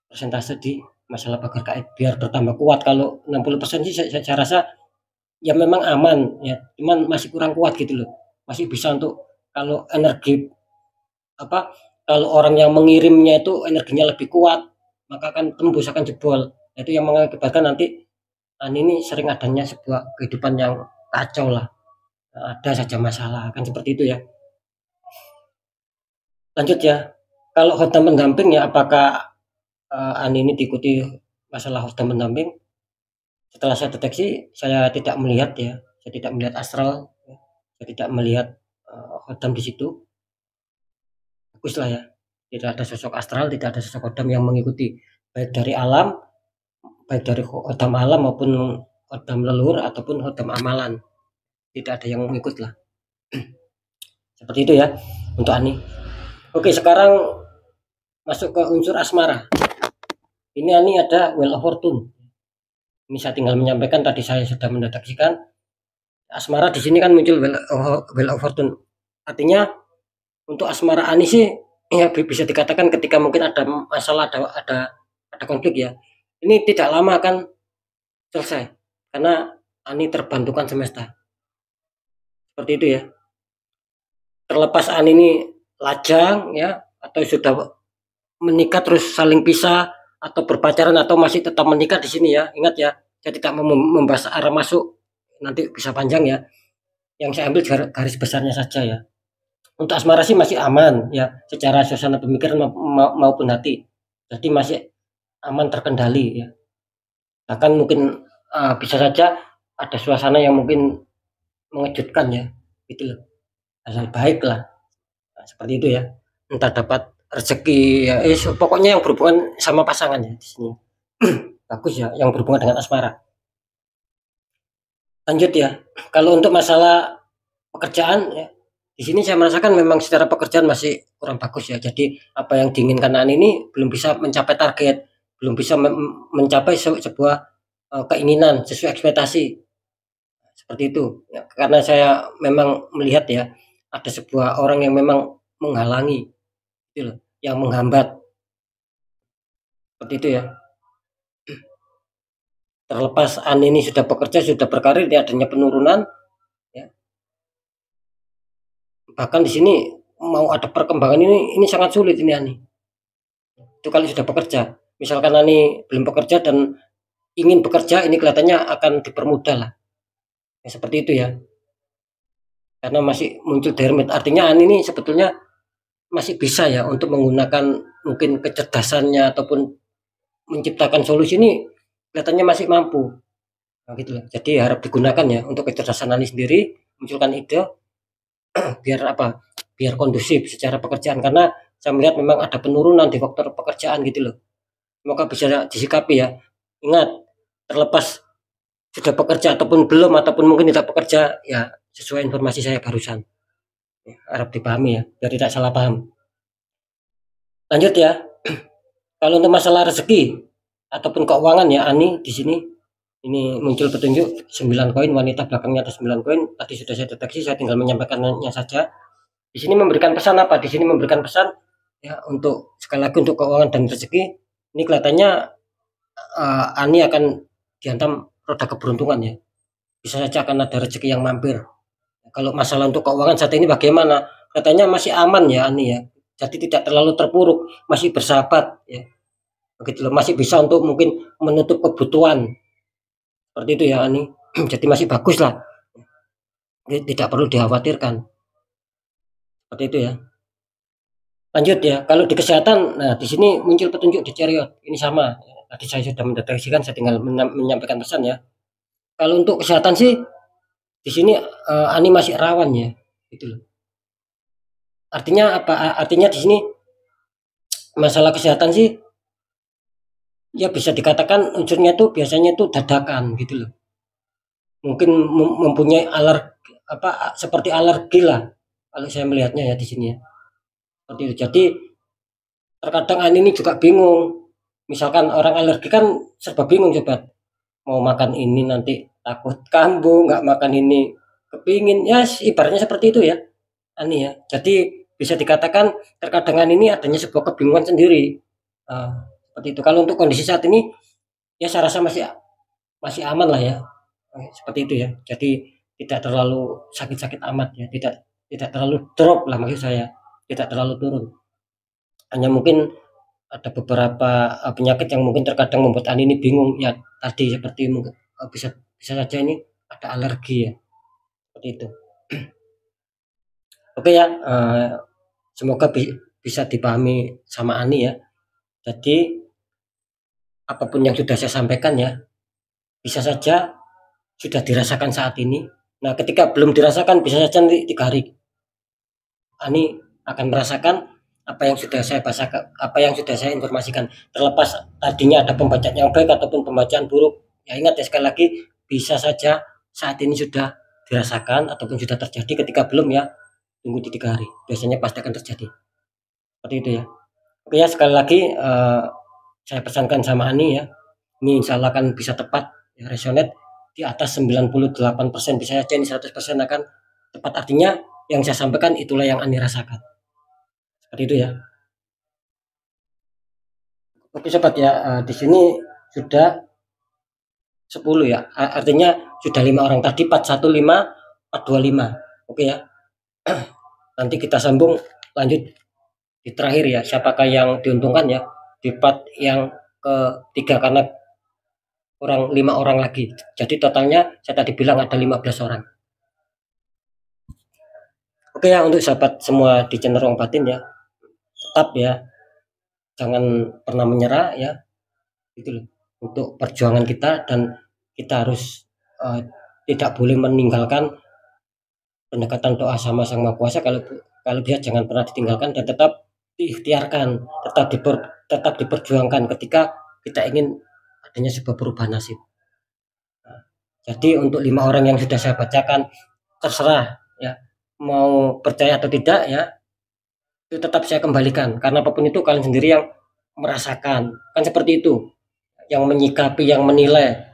persentase di masalah pagar gaib biar bertambah kuat. Kalau 60% sih saya rasa ya memang aman ya, cuman masih kurang kuat gitu loh. Masih bisa untuk kalau energi apa, kalau orang yang mengirimnya itu energinya lebih kuat, maka akan tembus, akan jebol. Itu yang mengakibatkan nanti ini sering adanya sebuah kehidupan yang kacau lah, ada saja masalah, kan seperti itu ya. Lanjut ya, kalau host pendamping ya, apakah ini diikuti masalah host pendamping? Setelah saya deteksi, saya tidak melihat ya, saya tidak melihat astral ya. Saya tidak melihat khodam di situ, bagus lah ya. Tidak ada sosok astral, tidak ada sosok khodam yang mengikuti, baik dari alam, baik dari khodam alam maupun khodam leluhur ataupun khodam amalan. Tidak ada yang mengikut lah. Seperti itu ya untuk Ani. Oke, sekarang masuk ke unsur asmara. Ini Ani ada Wheel of Fortune. Ini saya tinggal menyampaikan, tadi saya sudah mendeteksikan. Asmara di sini kan muncul Wheel of Fortune. Artinya untuk asmara Ani sih ya bisa dikatakan ketika mungkin ada masalah, ada konflik ya. Ini tidak lama akan selesai karena Ani terbantukan semesta. Seperti itu ya. Terlepas Ani ini lajang ya atau sudah menikah terus saling pisah atau berpacaran atau masih tetap menikah di sini ya. Ingat ya, saya tidak mau membahas arah masuk, nanti bisa panjang ya. Yang saya ambil garis besarnya saja ya. Untuk asmara sih masih aman ya, secara suasana pemikiran maupun hati. Jadi masih aman, terkendali ya. Bahkan mungkin bisa saja ada suasana yang mungkin mengejutkan ya, gitu loh. Asal baik lah. Nah, seperti itu ya. Entah dapat rezeki ya, pokoknya yang berhubungan sama pasangan ya di sini. Bagus ya, yang berhubungan dengan asmara. Lanjut ya. Kalau untuk masalah pekerjaan ya, di sini saya merasakan memang secara pekerjaan masih kurang bagus ya. Jadi apa yang diinginkan Ani ini belum bisa mencapai target, belum bisa mencapai sebuah keinginan sesuai ekspektasi. Seperti itu. Ya, karena saya memang melihat ya ada sebuah orang yang memang menghalangi, gitu loh, yang menghambat. Seperti itu ya. Terlepas Ani ini sudah bekerja, sudah berkarir, dia adanya penurunan. Ya. Bahkan di sini mau ada perkembangan ini sangat sulit ini Ani. Itu kalau sudah bekerja. Misalkan Ani belum bekerja dan ingin bekerja, ini kelihatannya akan dipermudah lah. Ya, seperti itu ya. Karena masih muncul dermit. Artinya Ani ini sebetulnya masih bisa ya untuk menggunakan mungkin kecerdasannya ataupun menciptakan solusi ini kelihatannya masih mampu. Nah, gitu loh. Jadi harap digunakan ya untuk kecerdasan Ani sendiri, munculkan ide biar apa? Biar kondusif secara pekerjaan, karena saya melihat memang ada penurunan di faktor pekerjaan gitu loh. Semoga bisa disikapi ya. Ingat, terlepas sudah bekerja ataupun belum ataupun mungkin tidak bekerja ya, sesuai informasi saya barusan. Ya, harap dipahami ya, biar tidak salah paham. Lanjut ya. Kalau untuk masalah rezeki ataupun keuangan ya Ani di sini ini muncul petunjuk 9 koin, wanita belakangnya ada 9 koin. Tadi sudah saya deteksi, saya tinggal menyampaikannya saja. Di sini memberikan pesan apa? Di sini memberikan pesan ya untuk sekali lagi untuk keuangan dan rezeki. Ini kelihatannya Ani akan dihantam roda keberuntungan ya. Bisa saja akan ada rezeki yang mampir. Kalau masalah untuk keuangan saat ini bagaimana? Katanya masih aman ya Ani ya. Jadi tidak terlalu terpuruk, masih bersahabat ya. Begitu loh, masih bisa untuk mungkin menutup kebutuhan. Seperti itu ya Ani. Jadi masih bagus lah. Tidak perlu dikhawatirkan. Seperti itu ya. Lanjut ya. Kalau di kesehatan, nah di sini muncul petunjuk di chariot. Ini sama. Tadi saya sudah mendeteksikan, saya tinggal menyampaikan pesan ya. Kalau untuk kesehatan sih di sini Ani masih rawan ya. Gitu loh. Artinya apa? Artinya di sini masalah kesehatan sih ya bisa dikatakan unsurnya tuh biasanya tuh dadakan gitu loh. Mungkin mempunyai alergi apa seperti alergi lah kalau saya melihatnya ya di sini ya. Seperti itu. Jadi terkadang Ani ini juga bingung. Misalkan orang alergi kan serba bingung coba. Mau makan ini nanti takut kambuh, nggak makan ini kepingin. Ya ibaratnya seperti itu ya Ani ya. Jadi bisa dikatakan terkadang ini adanya sebuah kebingungan sendiri. Seperti itu. Kalau untuk kondisi saat ini ya saya rasa masih aman lah ya. Seperti itu ya. Jadi tidak terlalu sakit-sakit amat ya. Tidak terlalu drop lah maksud saya. Tidak terlalu turun. Hanya mungkin ada beberapa penyakit yang mungkin terkadang membuat Ani ini bingung ya, tadi seperti mungkin bisa saja ini ada alergi ya. Seperti itu. Oke ya, semoga bisa dipahami sama Ani ya. Jadi apapun yang sudah saya sampaikan ya, bisa saja sudah dirasakan saat ini. Nah, ketika belum dirasakan bisa saja nanti 3 hari Ani akan merasakan apa yang sudah saya bahasakan, apa yang sudah saya informasikan. Terlepas tadinya ada pembacaan yang baik ataupun pembacaan buruk, ya ingat ya sekali lagi, bisa saja saat ini sudah dirasakan ataupun sudah terjadi. Ketika belum, ya tunggu di 3 hari, biasanya pasti akan terjadi seperti itu ya. Oke ya, sekali lagi saya pesankan sama Ani ya, ini insya Allah akan bisa tepat ya, resonate di atas 98%, bisa saja ini 100% akan tepat. Artinya yang saya sampaikan itulah yang Ani rasakan, seperti itu ya. Oke sobat ya, di sini sudah 10 ya, artinya sudah 5 orang tadi, 415 425. Oke ya. Nanti kita sambung lanjut di terakhir ya, siapakah yang diuntungkan ya di part yang ketiga, karena kurang 5 orang lagi. Jadi totalnya saya tadi bilang ada 15 orang. Oke ya, untuk sahabat semua di channel Ruang Batin ya, tetap ya jangan pernah menyerah ya, gitu loh, untuk perjuangan kita. Dan kita harus tidak boleh meninggalkan pendekatan doa sama Sang Maha Kuasa. Kalau bisa jangan pernah ditinggalkan dan tetap diikhtiarkan, tetap diperjuangkan ketika kita ingin adanya sebuah perubahan nasib. Nah, jadi untuk 5 orang yang sudah saya bacakan, terserah ya mau percaya atau tidak ya, itu tetap saya kembalikan, karena apapun itu kalian sendiri yang merasakan, kan seperti itu, yang menyikapi, yang menilai.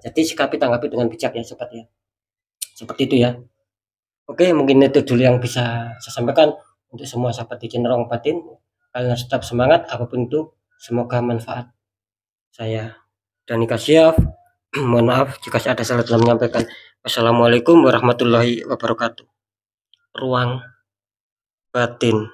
Jadi sikapi, tanggapi dengan bijak ya sobat ya, seperti itu ya. Oke, mungkin itu dulu yang bisa saya sampaikan untuk semua sahabat di channel Ruang Batin. Kalian harus tetap semangat apapun itu, semoga manfaat. Saya Dani Kasyaf, mohon maaf jika saya ada salah dalam menyampaikan. Wassalamualaikum warahmatullahi wabarakatuh. Ruang Batin.